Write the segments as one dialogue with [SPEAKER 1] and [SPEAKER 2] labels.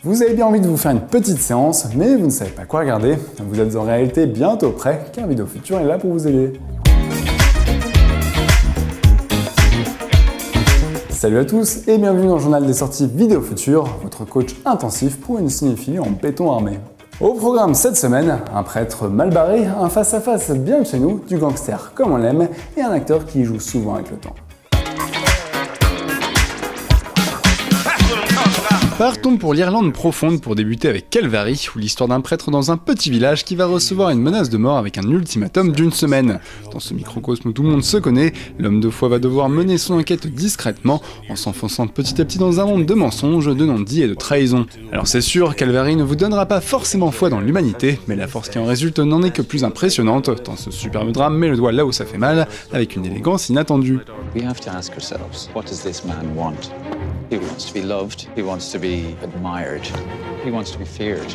[SPEAKER 1] Vous avez bien envie de vous faire une petite séance, mais vous ne savez pas quoi regarder. Vous êtes en réalité bientôt prêt, car Vidéo Futur est là pour vous aider. Salut à tous et bienvenue dans le journal des sorties Vidéo Futur, votre coach intensif pour une cinéphilie en béton armé. Au programme cette semaine, un prêtre mal barré, un face-à-face bien de chez nous, du gangster comme on l'aime et un acteur qui joue souvent avec le temps. Partons pour l'Irlande profonde pour débuter avec Calvary, où l'histoire d'un prêtre dans un petit village qui va recevoir une menace de mort avec un ultimatum d'une semaine. Dans ce microcosme où tout le monde se connaît, l'homme de foi va devoir mener son enquête discrètement, en s'enfonçant petit à petit dans un monde de mensonges, de non-dits et de trahison. Alors c'est sûr, Calvary ne vous donnera pas forcément foi dans l'humanité, mais la force qui en résulte n'en est que plus impressionnante, tant ce superbe drame met le doigt là où ça fait mal, avec une élégance inattendue.
[SPEAKER 2] We have to ask ourselves, what does this man want? He wants to be loved, he wants to be admired, he wants to be feared.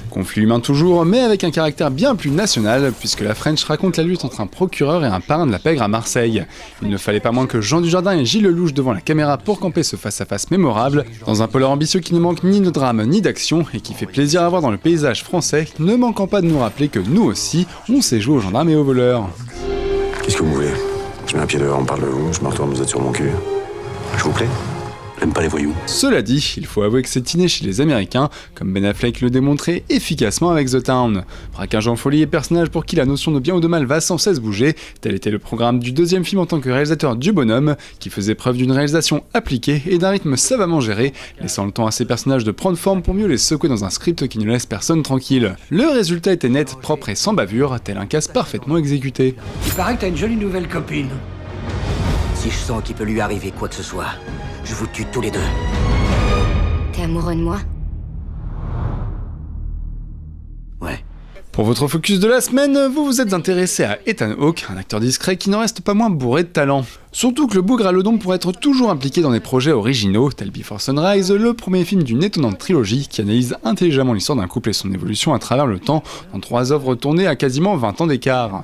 [SPEAKER 1] Conflit humain toujours, mais avec un caractère bien plus national, puisque la French raconte la lutte entre un procureur et un parrain de la pègre à Marseille. Il ne fallait pas moins que Jean Dujardin et Gilles Lelouch devant la caméra pour camper ce face-à-face mémorable, dans un polar ambitieux qui ne manque ni de drame ni d'action, et qui fait plaisir à voir dans le paysage français, ne manquant pas de nous rappeler que nous aussi, on sait jouer aux gendarmes et aux voleurs.
[SPEAKER 3] Qu'est-ce que vous voulez? Je mets un pied dehors, on parle de vous, je me retourne, vous êtes sur mon cul. Je vous plais? J'aime pas les voyous.
[SPEAKER 1] Cela dit, il faut avouer que c'est inné chez les Américains, comme Ben Affleck le démontrait efficacement avec The Town. Braquage en folie et personnage pour qui la notion de bien ou de mal va sans cesse bouger, tel était le programme du deuxième film en tant que réalisateur du bonhomme, qui faisait preuve d'une réalisation appliquée et d'un rythme savamment géré, laissant le temps à ses personnages de prendre forme pour mieux les secouer dans un script qui ne laisse personne tranquille. Le résultat était net, propre et sans bavure, tel un casse parfaitement exécuté.
[SPEAKER 4] Il paraît que t'as une jolie nouvelle copine.
[SPEAKER 5] Si je sens qu'il peut lui arriver quoi que ce soit, je vous tue tous les deux.
[SPEAKER 6] T'es amoureux de moi?
[SPEAKER 5] Ouais.
[SPEAKER 1] Pour votre focus de la semaine, vous vous êtes intéressé à Ethan Hawke, un acteur discret qui n'en reste pas moins bourré de talent. Surtout que le bougre a le don pour être toujours impliqué dans des projets originaux, tel Before Sunrise, le premier film d'une étonnante trilogie qui analyse intelligemment l'histoire d'un couple et son évolution à travers le temps, dans 3 œuvres tournées à quasiment 20 ans d'écart.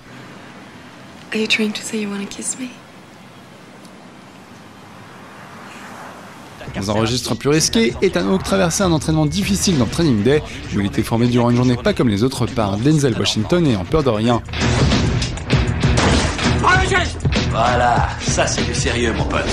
[SPEAKER 7] Are you trying to say you want to kiss me?
[SPEAKER 1] Dans un registre plus risqué, Ethan Hawke traversait un entraînement difficile dans Training Day, où il était formé durant une journée pas comme les autres par Denzel Washington et en peur de rien.
[SPEAKER 5] Voilà, ça c'est du sérieux mon pote.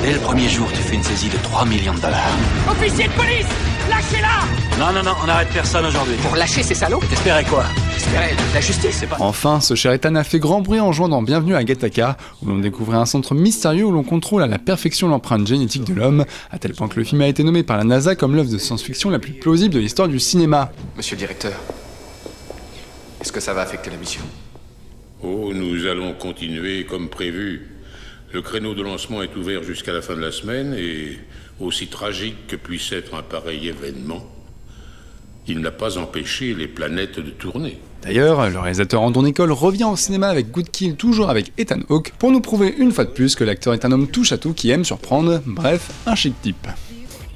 [SPEAKER 5] Dès le premier jour, tu fais une saisie de 3 millions de dollars.
[SPEAKER 4] Officier de police, lâchez-la!
[SPEAKER 5] Non, on arrête personne aujourd'hui.
[SPEAKER 4] Pour lâcher ces salauds?
[SPEAKER 5] T'espérais quoi?
[SPEAKER 4] Espérez, la justice, c'est pas...
[SPEAKER 1] Enfin, ce cher Ethan a fait grand bruit en jouant dans Bienvenue à Gattaca, où l'on découvrait un centre mystérieux où l'on contrôle à la perfection l'empreinte génétique de l'homme, à tel point que le film a été nommé par la NASA comme l'œuvre de science-fiction la plus plausible de l'histoire du cinéma.
[SPEAKER 8] Monsieur le directeur, est-ce que ça va affecter la mission?
[SPEAKER 9] Oh, nous allons continuer comme prévu. Le créneau de lancement est ouvert jusqu'à la fin de la semaine et, aussi tragique que puisse être un pareil événement, il n'a pas empêché les planètes de tourner.
[SPEAKER 1] D'ailleurs, le réalisateur Andrew Niccol revient au cinéma avec Good Kill, toujours avec Ethan Hawke, pour nous prouver une fois de plus que l'acteur est un homme touche-à-tout qui aime surprendre, bref, un chic type.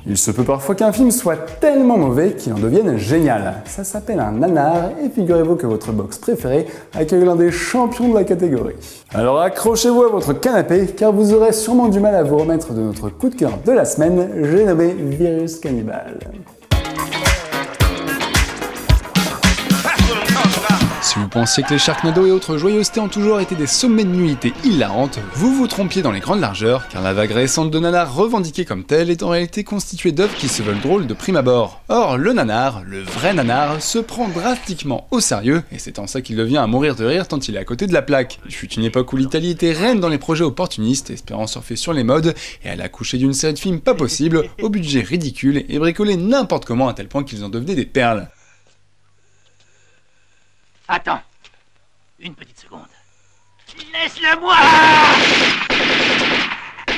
[SPEAKER 1] Il se peut parfois qu'un film soit tellement mauvais qu'il en devienne génial. Ça s'appelle un nanar et figurez-vous que votre box préférée accueille l'un des champions de la catégorie. Alors accrochez-vous à votre canapé car vous aurez sûrement du mal à vous remettre de notre coup de cœur de la semaine, j'ai nommé Virus Cannibal. Si vous pensiez que les Sharknado et autres joyeusetés ont toujours été des sommets de nullité hilarantes, vous vous trompiez dans les grandes largeurs, car la vague récente de nanar revendiquée comme telle est en réalité constituée d'œuvres qui se veulent drôles de prime abord. Or, le nanar, le vrai nanar, se prend drastiquement au sérieux, et c'est en ça qu'il devient à mourir de rire tant il est à côté de la plaque. Il fut une époque où l'Italie était reine dans les projets opportunistes, espérant surfer sur les modes, et elle a accouché d'une série de films pas possibles, au budget ridicule, et bricolés n'importe comment à tel point qu'ils en devenaient des perles.
[SPEAKER 4] Attends, une petite seconde. Laisse-le-moi!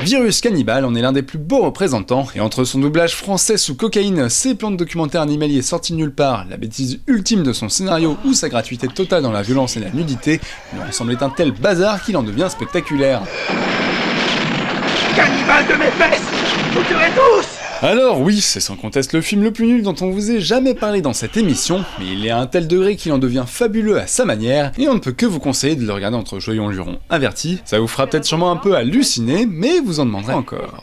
[SPEAKER 1] Virus Cannibal en est l'un des plus beaux représentants, et entre son doublage français sous cocaïne, ses plans de documentaire animalier sortis de nulle part, la bêtise ultime de son scénario ou sa gratuité totale dans la violence et la nudité, l'ensemble est un tel bazar qu'il en devient spectaculaire.
[SPEAKER 4] Cannibal de mes fesses! Vous tuerez tous!
[SPEAKER 1] Alors oui, c'est sans conteste le film le plus nul dont on vous ait jamais parlé dans cette émission, mais il est à un tel degré qu'il en devient fabuleux à sa manière, et on ne peut que vous conseiller de le regarder entre joyeux lurons avertis. Ça vous fera peut-être sûrement un peu halluciner, mais vous en demanderez encore.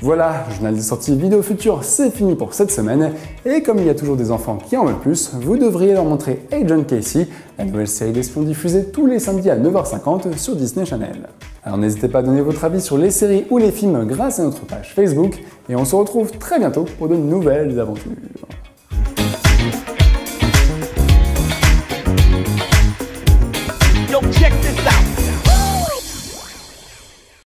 [SPEAKER 1] Voilà, le journal des sorties vidéo futures, c'est fini pour cette semaine, et comme il y a toujours des enfants qui en veulent plus, vous devriez leur montrer Agent Casey, la nouvelle série d'espions diffusée tous les samedis à 9h50 sur Disney Channel. Alors n'hésitez pas à donner votre avis sur les séries ou les films grâce à notre page Facebook, et on se retrouve très bientôt pour de nouvelles aventures.